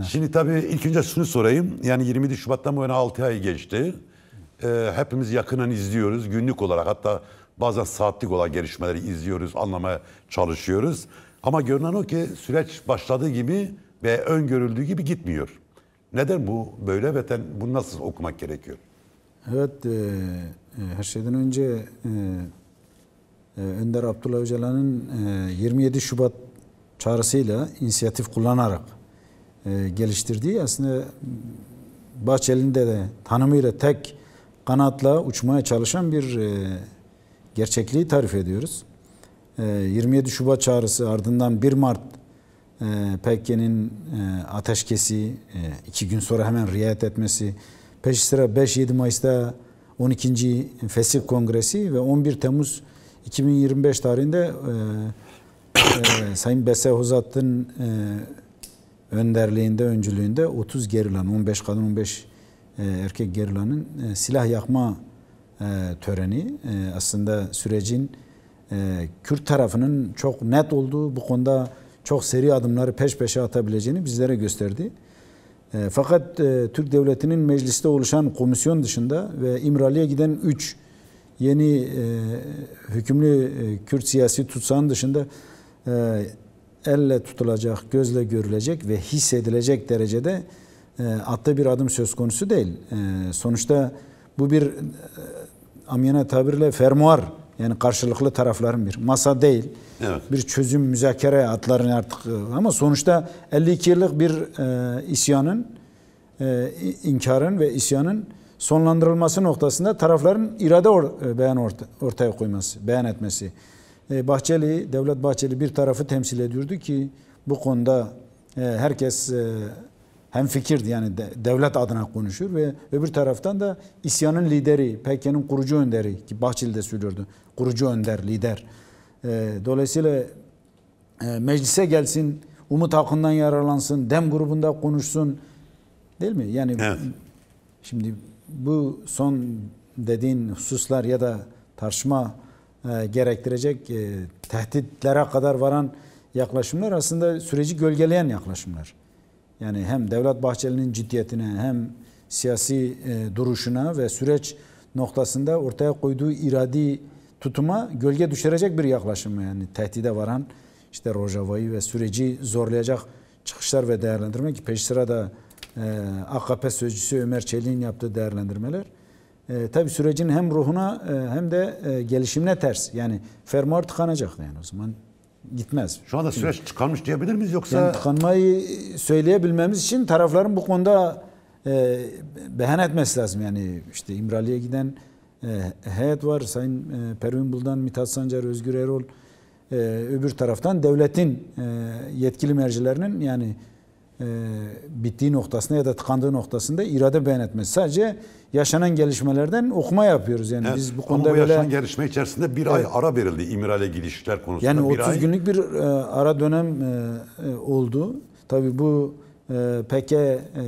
Şimdi tabii ilk önce şunu sorayım. Yani 27 Şubat'tan bu yana 6 ay geçti. Hepimiz yakından izliyoruz. Günlük olarak hatta bazen saatlik olarak gelişmeleri izliyoruz, anlamaya çalışıyoruz. Ama görünen o ki süreç başladığı gibi ve öngörüldüğü gibi gitmiyor. Neden bu böyle ve bunu nasıl okumak gerekiyor? Evet, her şeyden önce Önder Abdullah Öcalan'ın 27 Şubat çağrısıyla inisiyatif kullanarak geliştirdiği aslında Bahçeli'nin de tanımıyla tek kanatla uçmaya çalışan bir gerçekliği tarif ediyoruz. 27 Şubat çağrısı ardından 1 Mart PKK'nın ateşkesi, 2 gün sonra hemen riayet etmesi, peş sıra 5-7 Mayıs'ta 12. Fesih Kongresi ve 11 Temmuz 2025 tarihinde Sayın Bese Hozat'ın önderliğinde, öncülüğünde 30 gerilan, 15 kadın 15 erkek gerilanın silah yakma töreni aslında sürecin Kürt tarafının çok net olduğu, bu konuda çok seri adımları peş peşe atabileceğini bizlere gösterdi. Fakat Türk Devleti'nin mecliste oluşan komisyon dışında ve İmralı'ya giden 3 yeni hükümlü Kürt siyasi tutsağın dışında elle tutulacak, gözle görülecek ve hissedilecek derecede attığı bir adım söz konusu değil. Sonuçta bu bir amiyane tabirle fermuar, yani karşılıklı tarafların bir masa değil. Evet. Bir çözüm, müzakere atların artık ama sonuçta 52 yıllık bir isyanın, inkarın ve isyanın sonlandırılması noktasında tarafların irade ortaya koyması, beyan etmesi. Devlet Bahçeli bir tarafı temsil ediyordu ki bu konuda herkes hemfikirdi, yani devlet adına konuşur ve öbür taraftan da isyanın lideri, PKK'nın kurucu önderi ki Bahçeli de söylüyordu, kurucu önder, lider. Dolayısıyla meclise gelsin, Umut Akın'dan yararlansın, DEM grubunda konuşsun, değil mi? Yani evet. Şimdi bu son dediğin hususlar ya da tartışma gerektirecek tehditlere kadar varan yaklaşımlar aslında süreci gölgeleyen yaklaşımlar. Yani hem Devlet Bahçeli'nin ciddiyetine hem siyasi duruşuna ve süreç noktasında ortaya koyduğu iradi tutuma gölge düşürecek bir yaklaşım, yani tehdide varan, işte Rojava'yı ve süreci zorlayacak çıkışlar ve değerlendirme ki peş sırada AKP sözcüsü Ömer Çelik'in yaptığı değerlendirmeler tabii sürecin hem ruhuna hem de gelişimine ters. Yani fermuar tıkanacak, yani o zaman gitmez. Şu anda süreç tıkanmış diyebilir miyiz yoksa? Yani tıkanmayı söyleyebilmemiz için tarafların bu konuda beyan etmesi lazım. Yani işte İmralı'ya giden heyet var. Sayın Pervin Buldan, Mithat Sancar, Özgür Erol. Öbür taraftan devletin yetkili mercilerinin yani bittiği noktasında ya da tıkandığı noktasında irade beyan etmesi. Sadece yaşanan gelişmelerden okuma yapıyoruz. Yani evet, biz bu konuda ama bu yaşanan gelişme içerisinde bir ay ara verildi İmralı'ya gidişler konusunda. Yani 30 günlük bir ara dönem oldu. Tabii bu PKK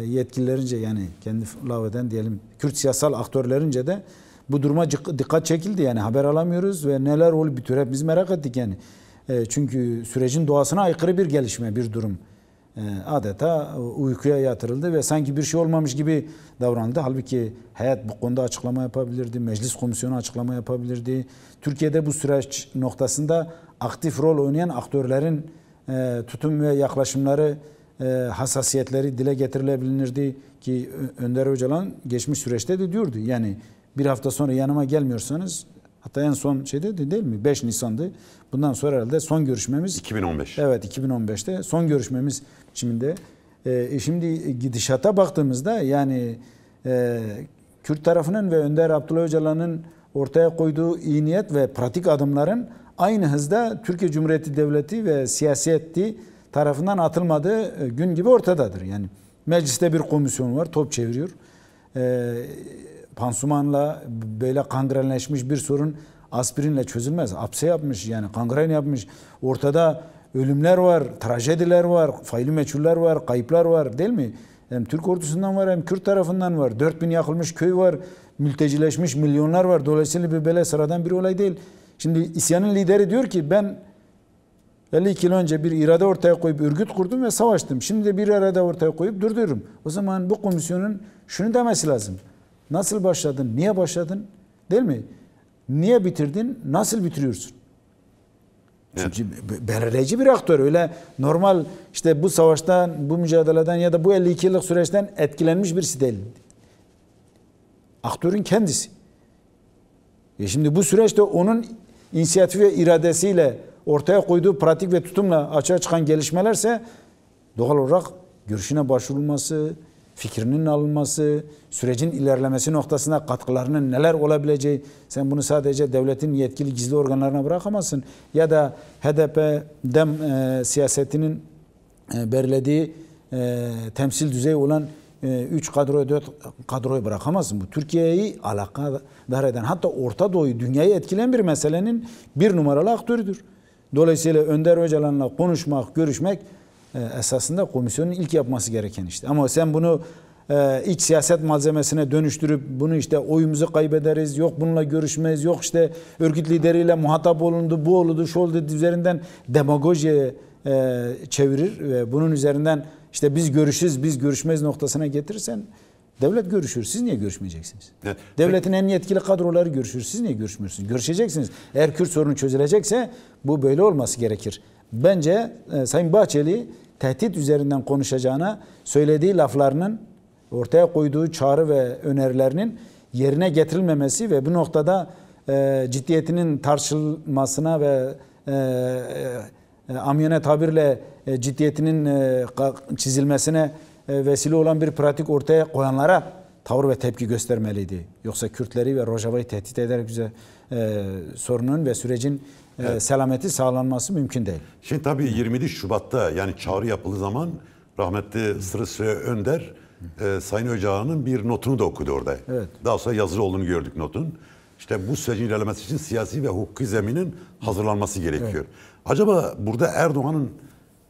yetkililerince, yani kendi laveden diyelim Kürt siyasal aktörlerince de bu duruma dikkat çekildi. Yani haber alamıyoruz ve neler olup bitiyor hep biz merak ettik yani. Çünkü sürecin doğasına aykırı bir gelişme, bir durum. Adeta uykuya yatırıldı ve sanki bir şey olmamış gibi davranıldı. Halbuki heyet bu konuda açıklama yapabilirdi. Meclis komisyonu açıklama yapabilirdi. Türkiye'de bu süreç noktasında aktif rol oynayan aktörlerin tutum ve yaklaşımları, hassasiyetleri dile getirilebilirdi ki Önder Öcalan geçmiş süreçte de diyordu. Yani bir hafta sonra yanıma gelmiyorsanız, hatta en son şeyde değil mi? 5 Nisan'dı. Bundan sonra herhalde son görüşmemiz 2015. Evet, 2015'te son görüşmemiz şimdi. Şimdi gidişata baktığımızda yani Kürt tarafının ve Önder Abdullah Öcalan'ın ortaya koyduğu iyi niyet ve pratik adımların aynı hızda Türkiye Cumhuriyeti Devleti ve siyaseti tarafından atılmadığı gün gibi ortadadır. Yani mecliste bir komisyon var, top çeviriyor. Pansumanla böyle kangrenleşmiş bir sorun aspirinle çözülmez. Apse yapmış, yani kangren yapmış. Ortada ölümler var, trajediler var, faili meçhuller var, kayıplar var, değil mi? Hem Türk ordusundan var hem Kürt tarafından var. 4000 yakılmış köy var, mültecileşmiş milyonlar var. Dolayısıyla bir böyle sıradan bir olay değil. Şimdi isyanın lideri diyor ki ben 52 yıl önce bir irade ortaya koyup örgüt kurdum ve savaştım. Şimdi de bir irade ortaya koyup durdururum. O zaman bu komisyonun şunu demesi lazım. Nasıl başladın? Niye başladın? Değil mi? Niye bitirdin? Nasıl bitiriyorsun? Çünkü belirleyici bir aktör. Öyle normal işte bu savaştan, bu mücadeleden ya da bu 52 yıllık süreçten etkilenmiş birisi değil. Aktörün kendisi. Şimdi bu süreçte onun inisiyatif ve iradesiyle ortaya koyduğu pratik ve tutumla açığa çıkan gelişmelerse doğal olarak görüşüne başvurulması, fikrinin alınması, sürecin ilerlemesi noktasında katkılarının neler olabileceği, sen bunu sadece devletin yetkili gizli organlarına bırakamazsın. Ya da HDP, DEM siyasetinin belirlediği temsil düzeyi olan 3 kadroyu 4 kadroyu bırakamazsın. Bu Türkiye'yi alakadar eden, hatta Orta Doğu'yu, dünyayı etkileyen bir meselenin bir numaralı aktörüdür. Dolayısıyla Önder Öcalan'la konuşmak, görüşmek esasında komisyonun ilk yapması gereken işte. Ama sen bunu iç siyaset malzemesine dönüştürüp bunu işte oyumuzu kaybederiz, yok bununla görüşmeyiz, yok işte örgüt lideriyle muhatap olundu, bu oldu, şu oldu üzerinden demagojiye çevirir ve bunun üzerinden işte biz görüşürüz, biz görüşmeyiz noktasına getirirsen devlet görüşür. Siz niye görüşmeyeceksiniz? Evet. Devletin en yetkili kadroları görüşür. Siz niye görüşmüyorsunuz? Görüşeceksiniz. Eğer Kürt sorunu çözülecekse bu böyle olması gerekir. Bence Sayın Bahçeli tehdit üzerinden konuşacağına söylediği laflarının ortaya koyduğu çağrı ve önerilerinin yerine getirilmemesi ve bu noktada ciddiyetinin tartışılmasına ve amiyane tabirle ciddiyetinin çizilmesine vesile olan bir pratik ortaya koyanlara tavır ve tepki göstermeliydi. Yoksa Kürtleri ve Rojava'yı tehdit ederek sorunun ve sürecin selameti sağlanması mümkün değil. Şimdi tabii 27 Şubat'ta yani çağrı yapıldığı zaman rahmetli Sırrı Önder Sayın Öcalan'ın bir notunu da okudu orada. Evet. Daha sonra yazılı olduğunu gördük notun. İşte bu sürecin ilerlemesi için siyasi ve hukuki zeminin hazırlanması gerekiyor. Evet. Acaba burada Erdoğan'ın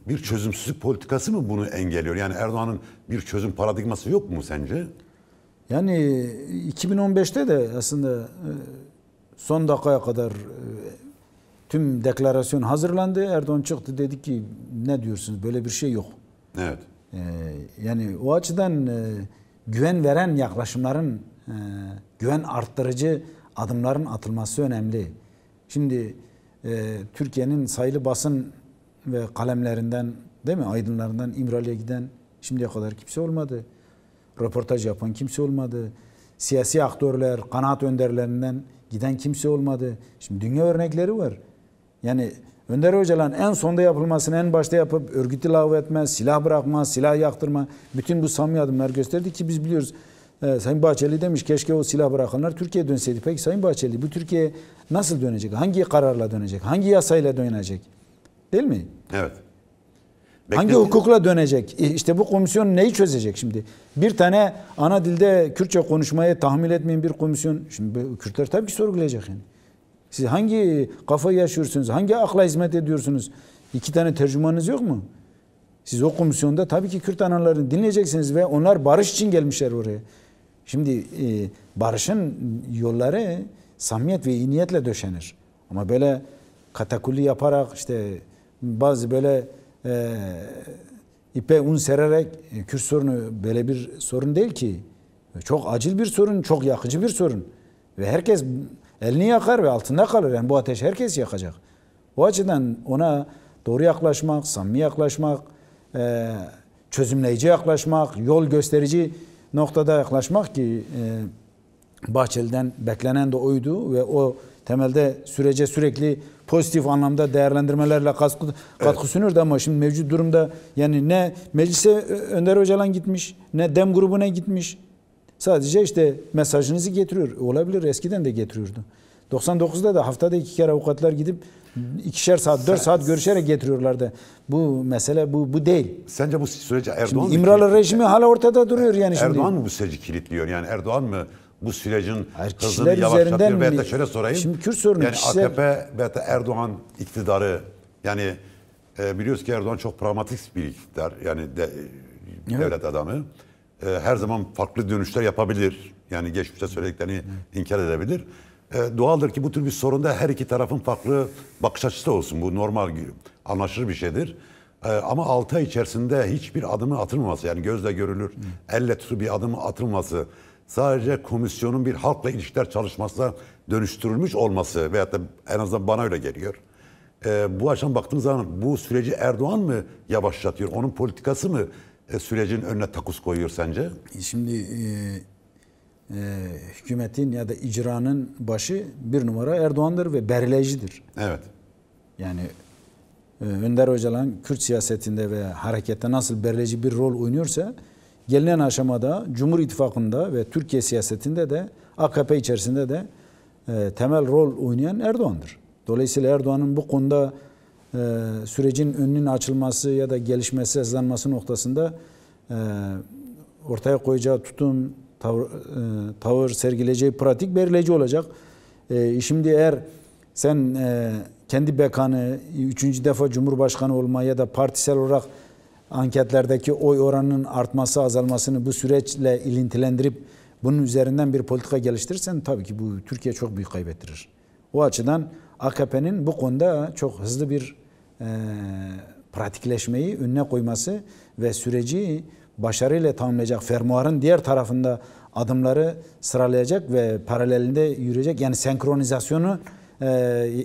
bir çözümsüzlük politikası mı bunu engelliyor? Yani Erdoğan'ın bir çözüm paradigması yok mu sence? Yani 2015'te de aslında son dakikaya kadar tüm deklarasyon hazırlandı. Erdoğan çıktı dedi ki ne diyorsunuz, böyle bir şey yok. Evet. Yani o açıdan güven veren yaklaşımların, güven arttırıcı adımların atılması önemli. Şimdi Türkiye'nin sayılı basın ve kalemlerinden, değil mi, aydınlarından İmralı'ya giden şimdiye kadar kimse olmadı. Röportaj yapan kimse olmadı. Siyasi aktörler, kanaat önderlerinden giden kimse olmadı. Şimdi dünya örnekleri var. Yani Önder Öcalan en sonda yapılmasını en başta yapıp örgütü lağv etme, silah bırakma, silah yaktırma, bütün bu samimi adımlar gösterdi ki biz biliyoruz. Sayın Bahçeli demiş keşke o silah bırakanlar Türkiye'ye dönseydi. Peki Sayın Bahçeli bu Türkiye nasıl dönecek? Hangi kararla dönecek? Hangi yasayla dönecek? Değil mi? Evet. Hangi hukukla dönecek? İşte bu komisyon neyi çözecek şimdi? Bir tane ana dilde Kürtçe konuşmaya tahammül etmeyen bir komisyon. Şimdi Kürtler tabii ki sorgulayacak yani. Siz hangi kafayı yaşıyorsunuz? Hangi akla hizmet ediyorsunuz? 2 tane tercümanınız yok mu? Siz o komisyonda tabii ki Kürt analarını dinleyeceksiniz ve onlar barış için gelmişler oraya. Şimdi barışın yolları samimiyet ve iyi niyetle döşenir. Ama böyle katakulli yaparak işte bazı böyle ipe un sererek Kürt sorunu böyle bir sorun değil ki. Çok acil bir sorun, çok yakıcı bir sorun. Ve herkes elini yakar ve altında kalır. Yani bu ateş herkes yakacak. O açıdan ona doğru yaklaşmak, samimi yaklaşmak, çözümleyici yaklaşmak, yol gösterici noktada yaklaşmak ki Bahçeli'den beklenen de oydu ve o temelde sürece sürekli pozitif anlamda değerlendirmelerle katkı sunuyordu ama şimdi mevcut durumda yani ne meclise Önder Öcalan gitmiş, ne DEM grubuna gitmiş. Sadece işte mesajınızı getiriyor. Olabilir, eskiden de getiriyordu. 99'da da haftada 2 kere avukatlar gidip 2'şer saat, 4 saat görüşerek getiriyorlardı. Bu mesele bu değil. Sence bu süreci Erdoğan şimdi İmralı rejimi hala ortada duruyor yani şimdi. Erdoğan mı bu süreci kilitliyor? Yani Erdoğan mı bu sürecin hızını yavaşlatıyor? Veya da şöyle sorayım. Şimdi Kürt sorunu yani AKP veya da Erdoğan iktidarı yani biliyoruz ki Erdoğan çok pragmatik bir iktidar. Yani devlet adamı. Her zaman farklı dönüşler yapabilir. Yani geçmişte söylediklerini inkar edebilir. Doğaldır ki bu tür bir sorunda her iki tarafın farklı bakış açısı olsun. Bu normal. anlaşılır bir şeydir. Ama 6 ay içerisinde hiçbir adımı atılmaması, yani gözle görülür, elle tutup bir adım atılması, sadece komisyonun bir halkla ilişkiler çalışmasına dönüştürülmüş olması veyahut da en azından bana öyle geliyor. Bu açıdan baktığımız zaman bu süreci Erdoğan mı yavaşlatıyor? Onun politikası mı sürecin önüne takus koyuyor sence? Şimdi hükümetin ya da icranın başı bir numara Erdoğan'dır ve belirleyicidir. Evet. Yani Önder Öcalan Kürt siyasetinde ve harekette nasıl belirleyici bir rol oynuyorsa gelinen aşamada Cumhur İttifakı'nda ve Türkiye siyasetinde de AKP içerisinde de temel rol oynayan Erdoğan'dır. Dolayısıyla Erdoğan'ın bu konuda sürecin önünün açılması ya da gelişmesi, hızlanması noktasında ortaya koyacağı tutum, tavır sergileyeceği pratik belirleyici olacak. Şimdi eğer sen kendi bekanı, 3. defa Cumhurbaşkanı olma ya da partisel olarak anketlerdeki oy oranının artması, azalmasını bu süreçle ilintilendirip bunun üzerinden bir politika geliştirirsen tabii ki bu Türkiye çok büyük kaybettirir. O açıdan AKP'nin bu konuda çok hızlı bir pratikleşmeyi önüne koyması ve süreci başarıyla tamamlayacak, fermuarın diğer tarafında adımları sıralayacak ve paralelinde yürüyecek, yani senkronizasyonu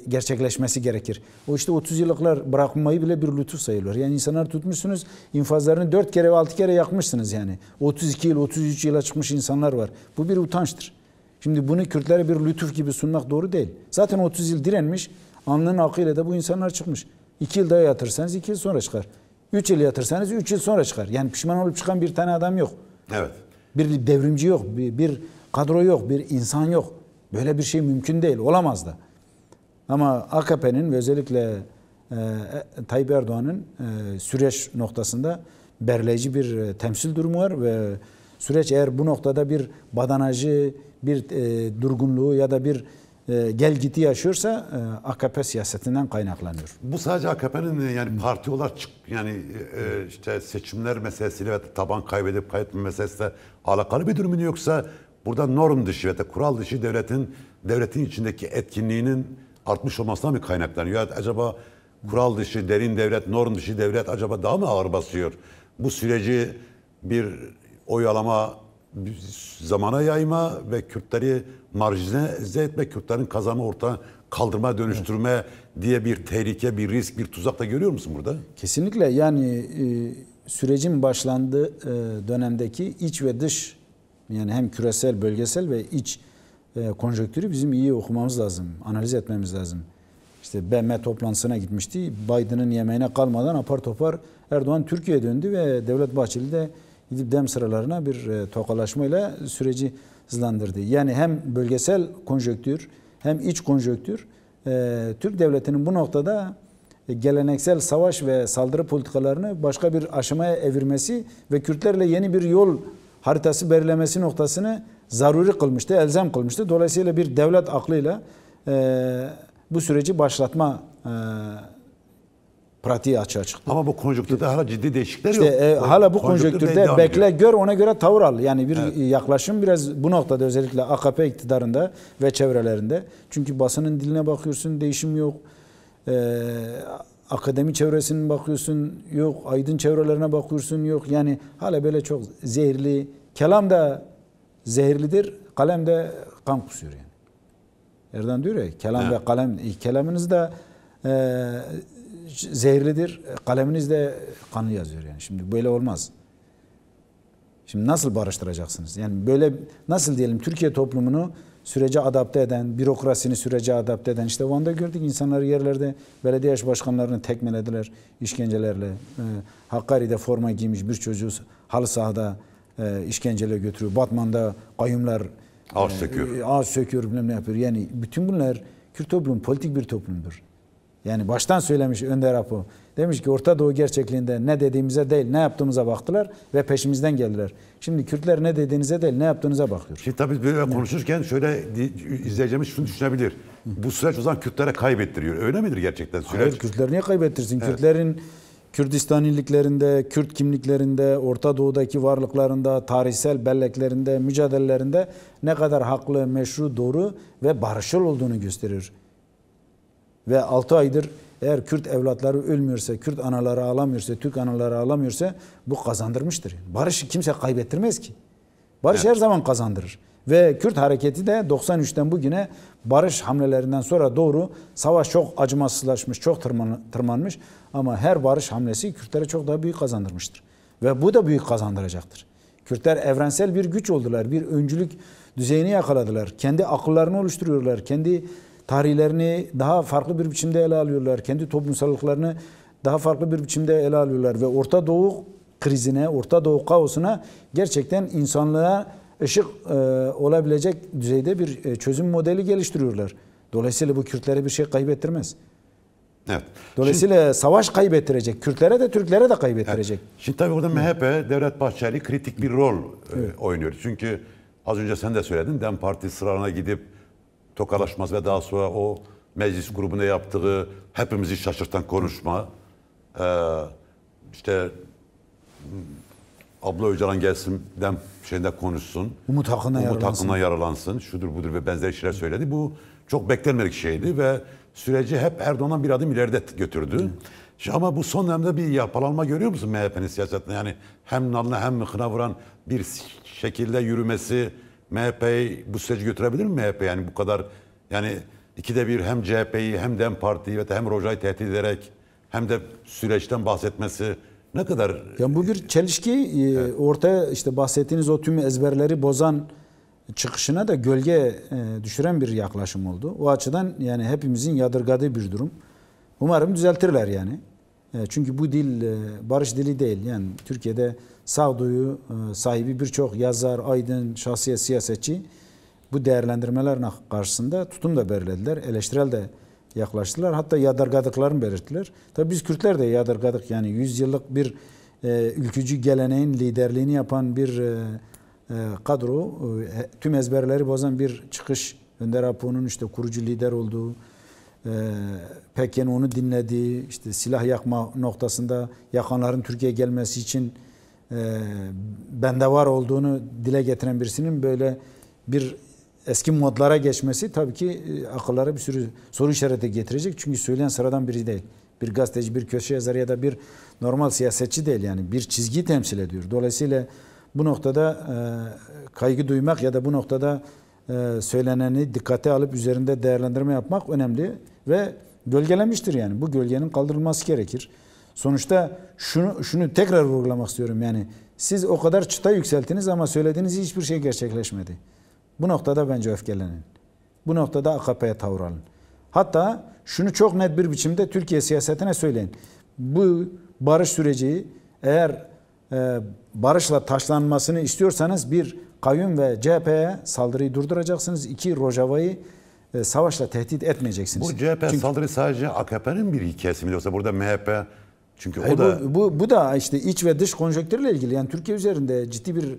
gerçekleşmesi gerekir. O işte 30 yıllıklar bırakmayı bile bir lütuf sayılır. Yani insanlar tutmuşsunuz, infazlarını 4 kere ve 6 kere yakmışsınız yani. 32 yıl, 33 yıla çıkmış insanlar var. Bu bir utançtır. Şimdi bunu Kürtlere bir lütuf gibi sunmak doğru değil. Zaten 30 yıl direnmiş, alnının akıyla da bu insanlar çıkmış. 2 yıl daha yatırsanız 2 yıl sonra çıkar. 3 yıl yatırsanız 3 yıl sonra çıkar. Yani pişman olup çıkan bir tane adam yok. Evet. Bir devrimci yok, bir kadro yok, bir insan yok. Böyle bir şey mümkün değil, olamaz da. Ama AKP'nin ve özellikle Tayyip Erdoğan'ın süreç noktasında belirleyici bir temsil durumu var ve süreç eğer bu noktada bir badanajı, bir durgunluğu ya da bir gel giti yaşıyorsa AKP siyasetinden kaynaklanıyor. Bu sadece AKP'nin yani parti olarak yani işte seçimler meselesiyle ve taban kaybedip kaybetme meselesiyle alakalı bir durum mu, yoksa burada norm dışı ve kural dışı devletin içindeki etkinliğinin artmış olmasına mı kaynaklanıyor? Ya acaba kural dışı, derin devlet, norm dışı devlet acaba daha mı ağır basıyor? Bu süreci bir oyalama, zamana yayma ve Kürtleri marjinalize etme, Kürtlerin kazanma ortadan kaldırma, dönüştürme diye bir tehlike, bir risk, bir tuzak da görüyor musun burada? Kesinlikle, yani sürecin başlandığı dönemdeki iç ve dış, yani hem küresel, bölgesel ve iç konjonktürü bizim iyi okumamız lazım, analiz etmemiz lazım. İşte BM toplantısına gitmişti. Biden'ın yemeğine kalmadan apar topar Erdoğan Türkiye'ye döndü ve Devlet Bahçeli de gidip dem sıralarına bir tokalaşmayla süreci hızlandırdı. Yani hem bölgesel konjonktür hem iç konjonktür Türk devletinin bu noktada geleneksel savaş ve saldırı politikalarını başka bir aşamaya evirmesi ve Kürtlerle yeni bir yol haritası belirlemesi noktasını zaruri kılmıştı, elzem kılmıştı. Dolayısıyla bir devlet aklıyla bu süreci başlatma pratiği açığa çıktı. Ama bu konjonktürde hala ciddi değişiklikler İşte, yok. Hala bu konjonktürde bekle gör, ona göre tavır al. Yani bir evet, yaklaşım biraz bu noktada, özellikle AKP iktidarında ve çevrelerinde. Çünkü basının diline bakıyorsun, değişim yok. Akademi çevresine bakıyorsun, yok. Aydın çevrelerine bakıyorsun, yok. Yani hala böyle çok zehirli. Kelam da zehirlidir, kalem de kan kusuyor yani. Erdoğan diyor ya, kelam ve kalem, kelamınız da zehirlidir, kaleminiz de kanı yazıyor yani. Şimdi böyle olmaz. Şimdi nasıl barıştıracaksınız? Yani böyle nasıl diyelim, Türkiye toplumunu sürece adapte eden, bürokrasini sürece adapte eden, işte Van'da gördük, insanları yerlerde belediye başkanlarını tekmelediler işkencelerle. Hakkari'de forma giymiş bir çocuğu halı sahada işkenceyle götürüyor. Batman'da kayyumlar ağaç söküyor, bilmem ne yapıyor. Yani bütün bunlar, Kürt toplumu politik bir toplumdur. Yani baştan söylemiş Önder Apo. Demiş ki Orta Doğu gerçekliğinde ne dediğimize değil, ne yaptığımıza baktılar ve peşimizden geldiler. Şimdi Kürtler ne dediğinize değil, ne yaptığınıza bakıyor. Şimdi tabii böyle konuşurken şöyle izleyeceğimiz şunu düşünebilir. Bu süreç o zaman Kürtlere kaybettiriyor. Öyle midir gerçekten süreç? Hayır, Kürtler niye kaybettirsin? Evet. Kürtlerin Kürdistan illiklerinde, Kürt kimliklerinde, Orta Doğu'daki varlıklarında, tarihsel belleklerinde, mücadelelerinde ne kadar haklı, meşru, doğru ve barışçıl olduğunu gösterir. Ve 6 aydır Eğer Kürt evlatları ölmüyorsa, Kürt anaları ağlamıyorsa, Türk anaları ağlamıyorsa bu kazandırmıştır. Barış kimse kaybettirmez ki. Barış her zaman kazandırır. Ve Kürt hareketi de 93'ten bugüne barış hamlelerinden sonra doğru savaş çok acımasızlaşmış, çok tırmanmış. Ama her barış hamlesi Kürtlere çok daha büyük kazandırmıştır. Ve bu da büyük kazandıracaktır. Kürtler evrensel bir güç oldular. Bir öncülük düzeyini yakaladılar. Kendi akıllarını oluşturuyorlar. Kendi tarihlerini daha farklı bir biçimde ele alıyorlar. Kendi toplumsallıklarını daha farklı bir biçimde ele alıyorlar. Ve Orta Doğu krizine, Orta Doğu kaosuna gerçekten insanlığa ışık olabilecek düzeyde bir çözüm modeli geliştiriyorlar. Dolayısıyla bu Kürtlere bir şey kaybettirmez. Evet. Dolayısıyla savaş kaybettirecek. Kürtlere de Türklere de kaybettirecek. Evet. Şimdi tabii burada MHP, Devlet Bahçeli kritik bir rol oynuyor. Çünkü az önce sen de söyledin. DEM Parti sıralarına gidip tokalaşmaz ve daha sonra o meclis grubuna yaptığı hepimizi şaşırtan konuşma. İşte abla Öcalan gelsin DEM şeyinde konuşsun. Umut hakkında yaralansın. Şudur budur ve benzeri şeyler söyledi. Bu çok beklenmedik şeydi ve süreci hep Erdoğan'dan bir adım ileride götürdü. Ama bu son dönemde bir yapılanma görüyor musun MHP'nin siyasetinde? Yani hem nalına hem mıkına vuran bir şekilde yürümesi MHP'yi bu süreci götürebilir mi MHP? Yani bu kadar yani ikide bir hem CHP'yi hem DEM Parti'yi ve hem Roja'yı tehdit ederek hem de süreçten bahsetmesi ne kadar... Yani bu bir çelişki. Evet. Ortaya işte bahsettiğiniz o tüm ezberleri bozan çıkışına da gölge düşüren bir yaklaşım oldu. O açıdan yani hepimizin yadırgadığı bir durum. Umarım düzeltirler yani. Çünkü bu dil barış dili değil. Yani Türkiye'de sağduyu sahibi birçok yazar, aydın, şahsiyet, siyasetçi bu değerlendirmeler karşısında tutum da belirlediler. Eleştirel de yaklaştılar. Hatta yadırgadıklarını belirttiler. Tabii biz Kürtler de yadırgadık. Yani 100 yıllık bir ülkücü geleneğin liderliğini yapan bir kadro, tüm ezberleri bozan bir çıkış. Önder Apo'nun işte kurucu lider olduğu, PKK'nın onu dinlediği, işte silah yakma noktasında yakanların Türkiye'ye gelmesi için bende var olduğunu dile getiren birisinin böyle bir eski modlara geçmesi tabii ki akıllara bir sürü soru işareti getirecek. Çünkü söyleyen sıradan biri değil. Bir gazeteci, bir köşe yazarı ya da bir normal siyasetçi değil. Yani bir çizgiyi temsil ediyor. Dolayısıyla bu noktada kaygı duymak ya da bu noktada söyleneni dikkate alıp üzerinde değerlendirme yapmak önemli ve gölgelenmiştir yani. Bu gölgenin kaldırılması gerekir. Sonuçta şunu tekrar vurgulamak istiyorum. Yani siz o kadar çıta yükselttiniz ama söylediğiniz hiçbir şey gerçekleşmedi. Bu noktada bence öfkelenin. Bu noktada AKP'ye tavır alın. Hatta şunu çok net bir biçimde Türkiye siyasetine söyleyin. Bu barış süreci eğer barışla taşlanmasını istiyorsanız bir kayyum ve CHP'ye saldırıyı durduracaksınız. İki Rojava'yı savaşla tehdit etmeyeceksiniz. Bu CHP saldırı sadece AKP'nin bir hikayesi mi yoksa burada MHP çünkü o da... Bu da işte iç ve dış konjonktürle ilgili. Yani Türkiye üzerinde ciddi bir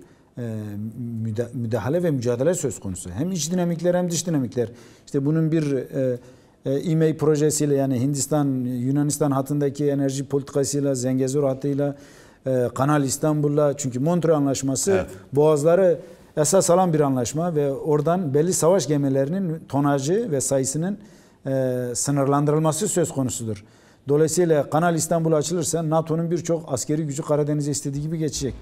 müdahale ve mücadele söz konusu. Hem iç dinamikler hem dış dinamikler. İşte bunun bir İMEI projesiyle yani Hindistan, Yunanistan hattındaki enerji politikasıyla, Zengezur hattıyla, Kanal İstanbul'la çünkü Montreux Anlaşması boğazları esas alan bir anlaşma ve oradan belli savaş gemilerinin tonajı ve sayısının sınırlandırılması söz konusudur. Dolayısıyla Kanal İstanbul açılırsa NATO'nun birçok askeri gücü Karadeniz'e istediği gibi geçecek.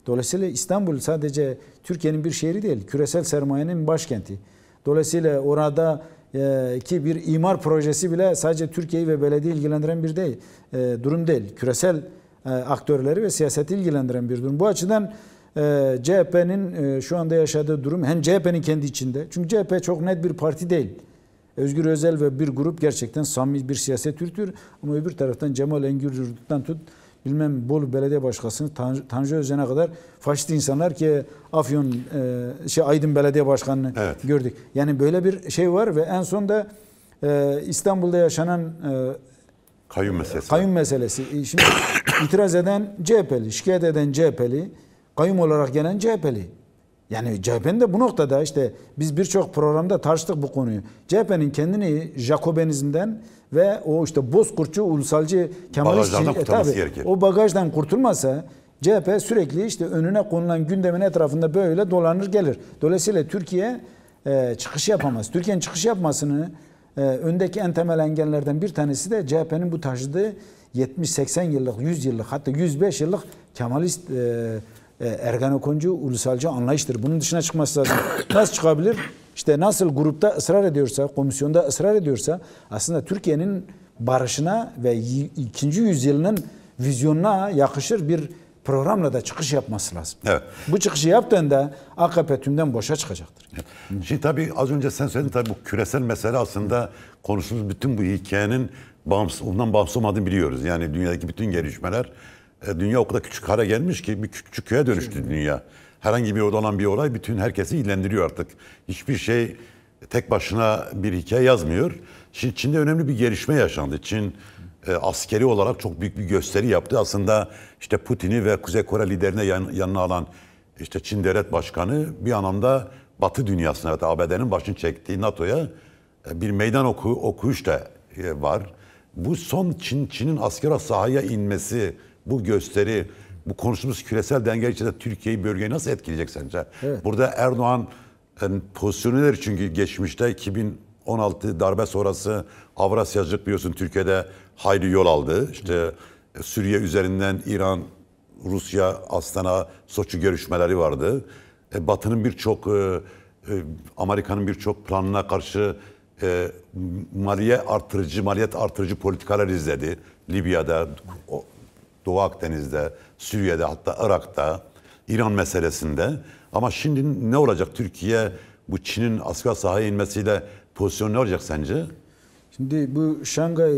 Dolayısıyla İstanbul sadece Türkiye'nin bir şehri değil, küresel sermayenin başkenti. Dolayısıyla orada ki bir imar projesi bile sadece Türkiye'yi ve belediye ilgilendiren bir durum değil. Küresel aktörleri ve siyaseti ilgilendiren bir durum. Bu açıdan CHP'nin şu anda yaşadığı durum hem CHP'nin kendi içinde. Çünkü CHP çok net bir parti değil. Özgür Özel ve bir grup gerçekten samimi bir siyaset yürütüyor. Ama öbür taraftan Cemal Engür'den tut bilmem Bolu Belediye Başkanı Tanju Özcan'a kadar faşist insanlar ki Afyon Aydın Belediye Başkanı'nı gördük. Yani böyle bir şey var ve en son da İstanbul'da yaşanan kayyum meselesi. Şimdi itiraz eden CHP'li, şikayet eden CHP'li, kayyum olarak gelen CHP'li. Yani CHP'nin de bu noktada işte biz birçok programda tartıştık bu konuyu. CHP'nin kendini Jacobenizmden ve o işte bozkurtçu, ulusalcı, Kemalistçi o bagajdan kurtulmasa CHP sürekli işte önüne konulan gündemin etrafında böyle dolanır gelir. Dolayısıyla Türkiye çıkış yapamaz. Türkiye'nin çıkış yapmasını öndeki en temel engellerden bir tanesi de CHP'nin bu taşıdığı 70-80 yıllık, 100 yıllık hatta 105 yıllık Kemalist Ergenekoncu, ulusalcı anlayıştır. Bunun dışına çıkması lazım. Nasıl çıkabilir? İşte nasıl grupta ısrar ediyorsa, komisyonda ısrar ediyorsa aslında Türkiye'nin barışına ve 2. yüzyılının vizyonuna yakışır bir programla da çıkış yapması lazım. Evet. Bu çıkışı yaptığında AKP tümden boşa çıkacaktır. Şimdi tabii az önce sen söyledin, tabii bu küresel mesele aslında konuştuğumuz bütün bu hikayenin ondan bağımsız olmadığını biliyoruz. Yani dünyadaki bütün gelişmeler, dünya o kadar küçük hale gelmiş ki bir küçük köye dönüştü dünya. Herhangi bir orada olan bir olay bütün herkesi ilgilendiriyor artık. Hiçbir şey tek başına bir hikaye yazmıyor. Şimdi Çin'de önemli bir gelişme yaşandı. Çin askeri olarak çok büyük bir gösteri yaptı. Aslında işte Putin'i ve Kuzey Kore liderine yanına alan işte Çin Devlet Başkanı bir anlamda Batı dünyasına, ABD'nin başını çektiği NATO'ya bir meydan okuyuş da var. Bu son Çin'in askeri sahaya inmesi, bu gösteri, bu konuştuğumuz küresel denge içinde Türkiye'yi, bölgeyi nasıl etkileyecek sence? Evet. Burada Erdoğan pozisyonu nedir? Çünkü geçmişte 2016 darbe sonrası Avrasyacılık biliyorsun Türkiye'de hayli yol aldı. İşte Suriye üzerinden İran, Rusya, Astana, Soçi görüşmeleri vardı. Batı'nın birçok, Amerika'nın birçok planına karşı maliyet artırıcı politikalar izledi. Libya'da, Doğu Akdeniz'de, Suriye'de, hatta Irak'ta, İran meselesinde. Ama şimdi ne olacak? Türkiye bu Çin'in asker sahaya inmesiyle pozisyonu ne olacak sence? Şimdi bu Şangay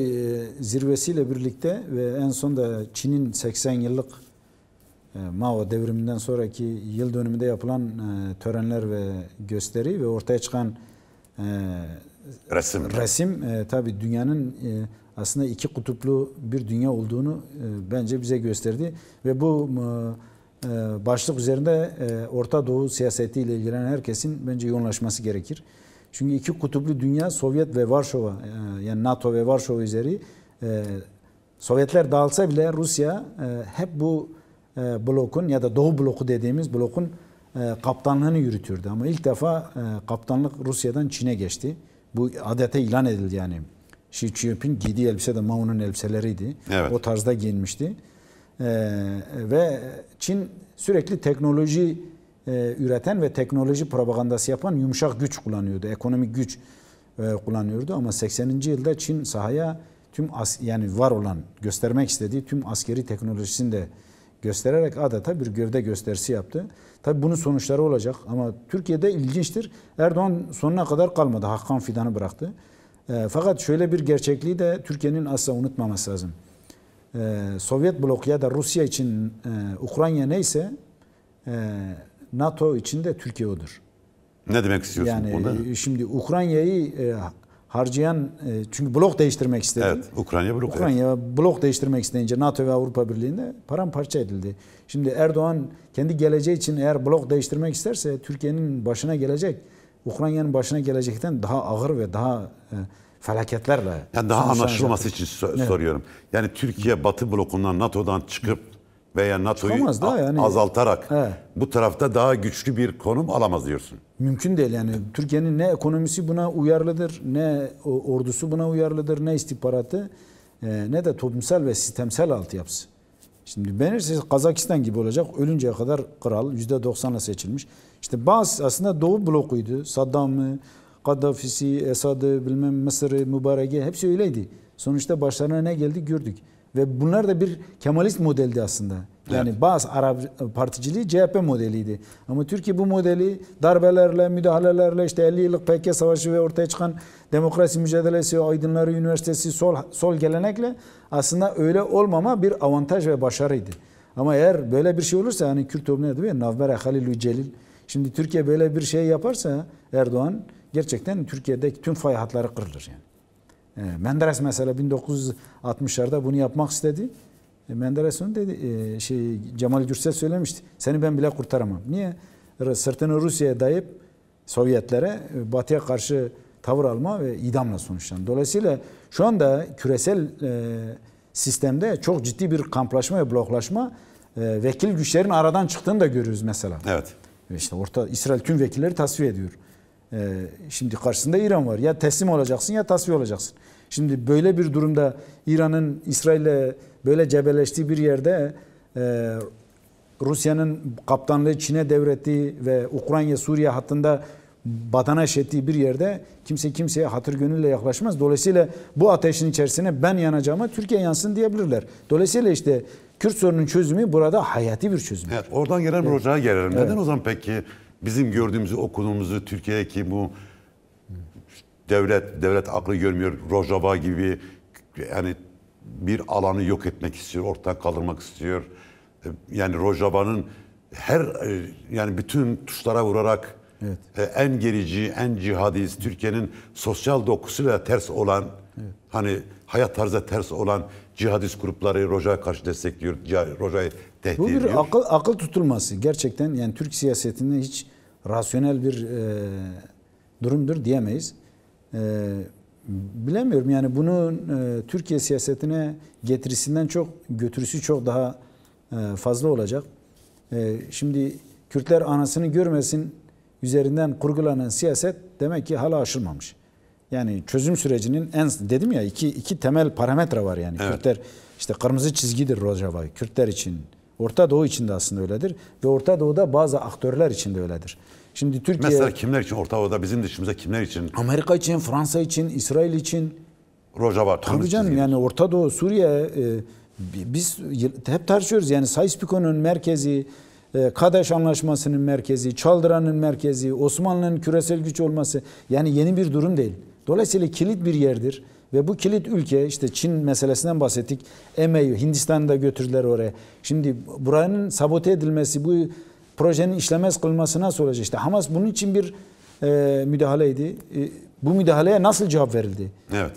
zirvesiyle birlikte ve en son da Çin'in 80 yıllık Mao devriminden sonraki yıl dönümünde yapılan törenler ve gösteri ve ortaya çıkan resim tabii dünyanın aslında iki kutuplu bir dünya olduğunu bence bize gösterdi ve bu başlık üzerinde Orta Doğu siyasetiyle ilgilenen herkesin bence yoğunlaşması gerekir. Çünkü iki kutuplu dünya Sovyet ve Varşova yani NATO ve Varşova üzeri Sovyetler dağılsa bile Rusya hep bu blokun ya da Doğu bloku dediğimiz blokun kaptanlığını yürütüyordu. Ama ilk defa kaptanlık Rusya'dan Çin'e geçti. Bu adete ilan edildi yani. Xi Jinping giydiği elbise de Mao'nun elbiseleriydi. Evet. O tarzda giyinmişti. Ve Çin sürekli teknoloji üreten ve teknoloji propagandası yapan yumuşak güç kullanıyordu. Ekonomik güç kullanıyordu. Ama 80. yılda Çin sahaya yani var olan göstermek istediği tüm askeri teknolojisini de göstererek adeta bir gövde gösterisi yaptı. Tabii bunun sonuçları olacak ama Türkiye'de ilginçtir. Erdoğan sonuna kadar kalmadı. Hakan Fidan'ı bıraktı. Fakat şöyle bir gerçekliği de Türkiye'nin asla unutmaması lazım. Sovyet bloku ya da Rusya için Ukrayna neyse NATO için de Türkiye odur. Ne demek istiyorsun yani, bunda? Şimdi Ukrayna'yı harcayan çünkü blok değiştirmek istedi. Evet, Ukrayna blok değiştirmek isteyince NATO ve Avrupa Birliği'nde paramparça edildi. Şimdi Erdoğan kendi geleceği için eğer blok değiştirmek isterse Türkiye'nin başına gelecek, Ukrayna'nın başına gelecekten daha ağır ve daha felaketlerle. Yani daha anlaşılması için soruyorum. Yani Türkiye Batı blokundan, NATO'dan çıkıp veya NATO'yu azaltarak bu tarafta daha güçlü bir konum alamaz diyorsun. Mümkün değil yani. Türkiye'nin ne ekonomisi buna uyarlıdır, ne ordusu buna uyarlıdır, ne istihbaratı, ne de toplumsal ve sistemsel altyapısı. Şimdi beğenirseniz Kazakistan gibi olacak. Ölünceye kadar kral, %90'la seçilmiş. İşte bazı aslında Doğu blokuydu. Saddam'ı, Kaddafi'si, Esad'ı, bilmem Mısır'ı, Mübarek'i hepsi öyleydi. Sonuçta başlarına ne geldi gördük. Ve bunlar da bir Kemalist modeldi aslında. Yani evet. Bazı Arap particiliği CHP modeliydi. Ama Türkiye bu modeli darbelerle, müdahalelerle, işte 50 yıllık PKK savaşı ve ortaya çıkan demokrasi mücadelesi, Aydınları Üniversitesi, sol gelenekle aslında öyle olmama bir avantaj ve başarıydı. Ama eğer böyle bir şey olursa hani Kürt toplumuna diyor ya Navbera Halilü Celil. Şimdi Türkiye böyle bir şey yaparsa Erdoğan gerçekten Türkiye'deki tüm fay hatları kırılır yani. Menderes mesela 1960'larda bunu yapmak istedi. Menderes onu dedi, Cemal Gürsel söylemişti. Seni ben bile kurtaramam. Niye? Sırtını Rusya'ya dayayıp Sovyetlere Batı'ya karşı tavır alma ve idamla sonuçlandı. Dolayısıyla şu anda küresel sistemde çok ciddi bir kamplaşma ve bloklaşma, vekil güçlerin aradan çıktığını da görüyoruz mesela. Evet. İşte İsrail tüm vekilleri tasfiye ediyor. Şimdi karşısında İran var. Ya teslim olacaksın ya tasfiye olacaksın. Şimdi böyle bir durumda İran'ın İsrail'le böyle cebelleştiği bir yerde Rusya'nın kaptanlığı Çin'e devrettiği ve Ukrayna-Suriye hattında badanaş ettiği bir yerde kimse kimseye hatır gönülle yaklaşmaz. Dolayısıyla bu ateşin içerisine ben yanacağıma Türkiye yansın diyebilirler. Dolayısıyla işte Kürt sorunun çözümü burada hayati bir çözüm. Evet, oradan gelen bir ocağa gelelim. Neden o zaman peki bizim gördüğümüzü, okuduğumuzu Türkiye'deki bu devlet aklı görmüyor, Rojava gibi yani bir alanı yok etmek istiyor, ortadan kaldırmak istiyor. Yani Rojava'nın yani bütün tuşlara vurarak en gerici, en cihadist, Türkiye'nin sosyal dokusuyla ters olan, hani hayat tarzı ters olan cihadist grupları Rojava'ya karşı destekliyor, Rojava'yı tehdit ediyor. Bu bir akıl tutulması. Gerçekten yani Türk siyasetinde hiç rasyonel bir durumdur diyemeyiz. Bilemiyorum yani bunun Türkiye siyasetine getirisinden çok götürüsü çok daha fazla olacak. Şimdi Kürtler anasını görmesin üzerinden kurgulanan siyaset demek ki hala aşılmamış. Yani çözüm sürecinin dedim ya iki temel parametre var yani. Evet. Kürtler işte kırmızı çizgidir Rojava. Kürtler için, Orta Doğu için de aslında öyledir ve Orta Doğu'da bazı aktörler için de öyledir. Şimdi Türkiye mesela kimler için Orta Doğu'da bizim dışımızda kimler için? Amerika için, Fransa için, İsrail için. Rojava. Tabii canım yani Orta Doğu, Suriye biz hep tartışıyoruz yani Sayıs-Picot'un merkezi, Kadeş Anlaşması'nın merkezi, Çaldıran'ın merkezi, Osmanlı'nın küresel güç olması yani yeni bir durum değil. Dolayısıyla kilit bir yerdir ve bu kilit ülke işte Çin meselesinden bahsettik. EME'yi Hindistan'ı da götürdüler oraya. Şimdi buranın sabote edilmesi, bu projenin işlemez kılınması nasıl olacak? İşte Hamas bunun için bir müdahaleydi. Bu müdahaleye nasıl cevap verildi? Evet.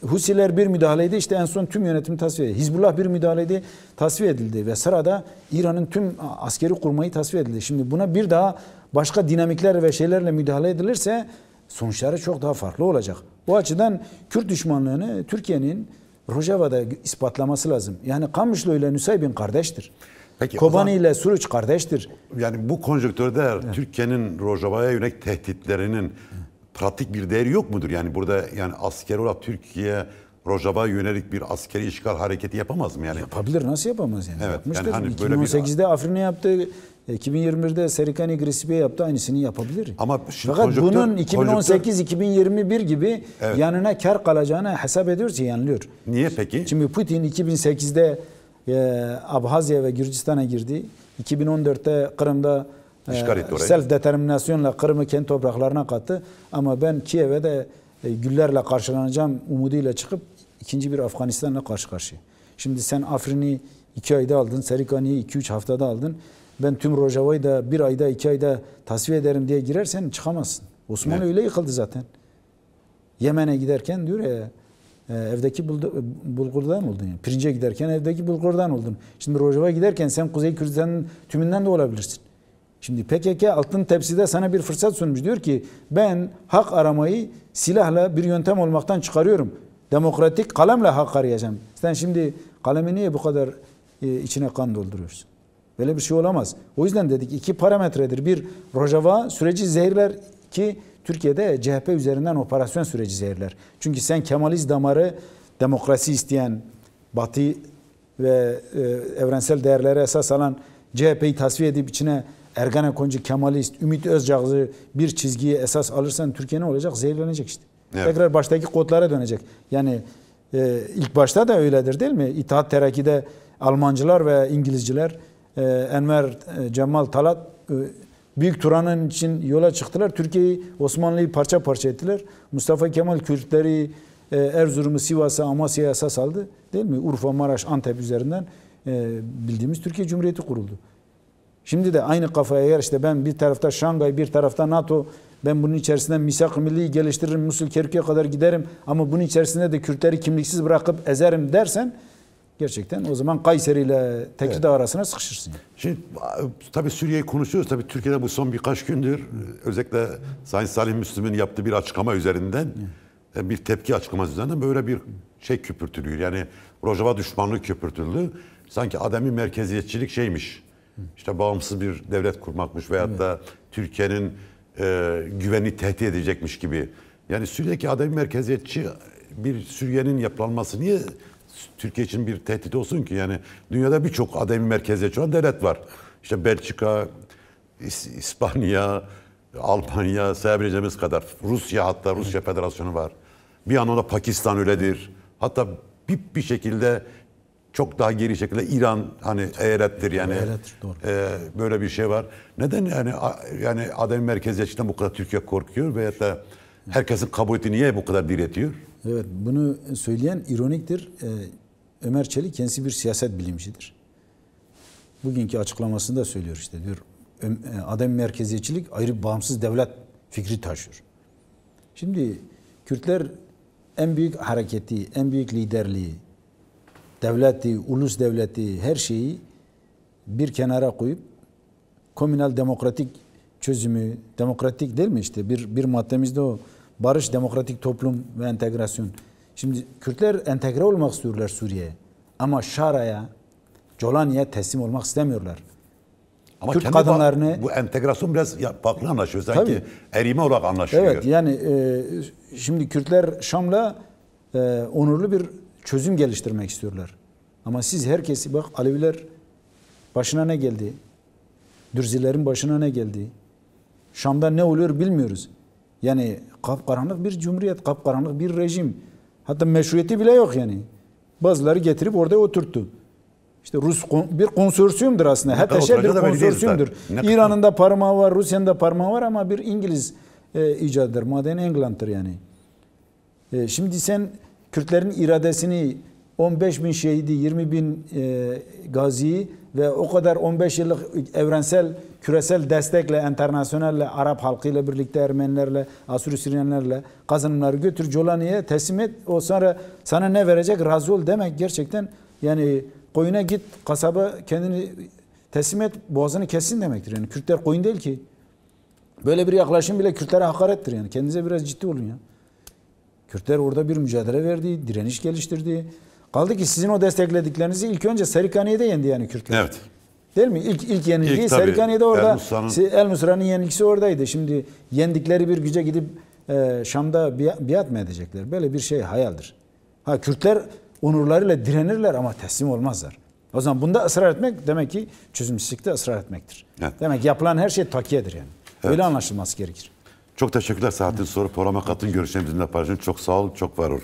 Husiler bir müdahaleydi işte en son tüm yönetimi tasfiye edildi. Hizbullah bir müdahaleydi tasfiye edildi ve sırada İran'ın tüm askeri kurmayı tasfiye edildi. Şimdi buna bir daha başka dinamikler ve şeylerle müdahale edilirse sonuçları çok daha farklı olacak. Bu açıdan Kürt düşmanlığını Türkiye'nin Rojava'da ispatlaması lazım. Yani Kamışlı ile Nusaybin kardeştir. Peki, Kobani ile Suruç kardeştir. Yani bu konjonktürde Türkiye'nin Rojava'ya yönelik tehditlerinin pratik bir değeri yok mudur? Yani burada yani askeri olarak Türkiye Rojava'ya yönelik bir askeri işgal hareketi yapamaz mı yani? Yapabilir, nasıl yapamaz yani? Evet, yapmıştır. yani hani 2018'de Afrin'e yaptı, 2021'de Serikani Grisibi'ye yaptı, aynısını yapabilir. Ama fakat bunun 2018-2021 gibi yanına kar kalacağını hesap ediyorsa yanılıyor. Niye peki? Şimdi Putin 2008'de Abhazya ve Gürcistan'a girdi. 2014'te Kırım'da self determinasyonla Kırım'ı kendi topraklarına kattı. Ama ben Kiev'e de güllerle karşılanacağım umuduyla çıkıp ikinci bir Afganistan'la karşı karşıya. Şimdi sen Afrin'i 2 ayda aldın, Serikani'yi 2-3 haftada aldın. Ben tüm Rojava'yı da 1 ayda 2 ayda tasfiye ederim diye girersen çıkamazsın. Osmanlı öyle yıkıldı zaten. Yemen'e giderken diyor ya evdeki bulgurdan oldun. Yani. Pirince giderken evdeki bulgurdan oldun. Şimdi Rojava'ya giderken sen Kuzey Kürdistan'ın tümünden de olabilirsin. Şimdi PKK altın tepside sana bir fırsat sunmuş. Diyor ki ben hak aramayı silahla bir yöntem olmaktan çıkarıyorum. Demokratik kalemle hak arayacağım. Sen şimdi kalemi niye bu kadar içine kan dolduruyorsun? Böyle bir şey olamaz. O yüzden dedik 2 parametredir. Bir, Rojava süreci zehirler ki Türkiye'de CHP üzerinden operasyon süreci zehirler. Çünkü sen Kemalist damarı demokrasi isteyen Batı ve evrensel değerlere esas alan CHP'yi tasfiye edip içine Ergenekoncu, Kemalist, Ümit Özdağ'ı bir çizgiye esas alırsan Türkiye ne olacak? Zehirlenecek işte. Evet. Tekrar baştaki kodlara dönecek. Yani ilk başta da öyledir değil mi? İttihat Terakki'de Almancılar ve İngilizciler Enver Cemal Talat Büyük Turan'ın için yola çıktılar. Türkiye'yi, Osmanlı'yı parça parça ettiler. Mustafa Kemal Kürtleri Erzurum'u, Sivas'ı, Amasya'ya esas aldı. Değil mi? Urfa, Maraş, Antep üzerinden bildiğimiz Türkiye Cumhuriyeti kuruldu. Şimdi de aynı kafaya yer işte ben bir tarafta Şangay, bir tarafta NATO, ben bunun içerisinden misak-ı milliyi geliştiririm, Musul, Kerkük'e kadar giderim ama bunun içerisinde de Kürtleri kimliksiz bırakıp ezerim dersen gerçekten o zaman Kayseri ile Tekirdağ arasına sıkışırsın. Şimdi tabii Suriye'yi konuşuyoruz. Tabii Türkiye'de bu son birkaç gündür özellikle Sayın Salih Müslüm'ün yaptığı bir açıklama üzerinden bir tepki açıklaması üzerinden böyle bir şey köpürtülüyor. Yani Rojava düşmanlığı köpürtüldü. Sanki ademi merkeziyetçilik şeymiş. İşte bağımsız bir devlet kurmakmış veyahut da Türkiye'nin güvenliği tehdit edecekmiş gibi. Yani Suriye'deki ademi merkeziyetçi bir Suriye'nin yapılanması niye Türkiye için bir tehdit olsun ki? Yani dünyada birçok ademi merkeziyetçi olan devlet var. İşte Belçika, İspanya, Almanya, sayabileceğimiz kadar. Rusya, hatta Rusya Federasyonu var. Bir anlamda Pakistan öyledir. Hatta bir şekilde çok daha geri şekilde İran hani eyalettir yani. Eyalettir, doğru. Böyle bir şey var. Neden yani adem merkeziyetçiden bu kadar Türkiye korkuyor veyahut da herkesin kabul ettiği niye bu kadar diretiyor? Evet, bunu söyleyen ironiktir. Ömer Çelik kendisi bir siyaset bilimcidir. Bugünkü açıklamasında söylüyor işte diyor. Adem merkeziyetçilik ayrı bağımsız devlet fikri taşıyor. Şimdi Kürtler en büyük hareketi, en büyük liderliği, devleti, ulus devleti, her şeyi bir kenara koyup komünal demokratik çözümü, demokratik değil mi işte bir maddemizde o barış, demokratik toplum ve entegrasyon. Şimdi Kürtler entegre olmak istiyorlar Suriye'ye ama Şara'ya, Colani'ye teslim olmak istemiyorlar. Ama Kürt kadınlarını bu entegrasyon biraz farklı anlaşıyor. Sanki Tabii. erime olarak anlaşılıyor. Evet yani şimdi Kürtler Şam'la onurlu bir çözüm geliştirmek istiyorlar. Ama siz herkesi bak Aleviler başına ne geldi? Dürzilerin başına ne geldi? Şam'da ne oluyor bilmiyoruz. Yani kapkaranlık bir cumhuriyet, kapkaranlık bir rejim. Hatta meşruiyeti bile yok yani. Bazıları getirip orada oturttu. İşte Rus bir konsorsiyumdur aslında. HTŞ bir konsorsiyumdur. İran'ın da parmağı var, Rusya'nın da parmağı var ama bir İngiliz icadıdır. Maden England'dır yani. Şimdi sen Kürtlerin iradesini 15 bin şehidi, 20 bin gaziyi ve o kadar 15 yıllık evrensel, küresel destekle, internasyonelle, Arap halkıyla birlikte Ermenilerle, Asur-Süryanlarla kazanımları götür Colani'ye teslim et. O sonra sana ne verecek razı ol demek gerçekten yani koyuna git kasaba kendini teslim et boğazını kessin demektir. Yani Kürtler koyun değil ki. Böyle bir yaklaşım bile Kürtlere hakarettir yani. Kendinize biraz ciddi olun ya. Kürtler orada bir mücadele verdi, direniş geliştirdi. Kaldı ki sizin o desteklediklerinizi ilk önce Serikaniye'de yendi yani Kürtler. Evet. Değil mi? İlk yenilgiyi Serikaniye'de orada. El Musra'nın yenilgisi oradaydı. Şimdi yendikleri bir güce gidip Şam'da biat mı edecekler? Böyle bir şey hayaldir. Ha Kürtler onurlarıyla direnirler ama teslim olmazlar. O zaman bunda ısrar etmek demek ki çözümsüzlükte ısrar etmektir. Evet. Demek ki yapılan her şey takiyedir yani. Evet. Öyle anlaşılması gerekir. Çok teşekkürler Saat'in soru programa katın görüşlerimi bizimle paylaşın. Çok sağ olun, çok var olun.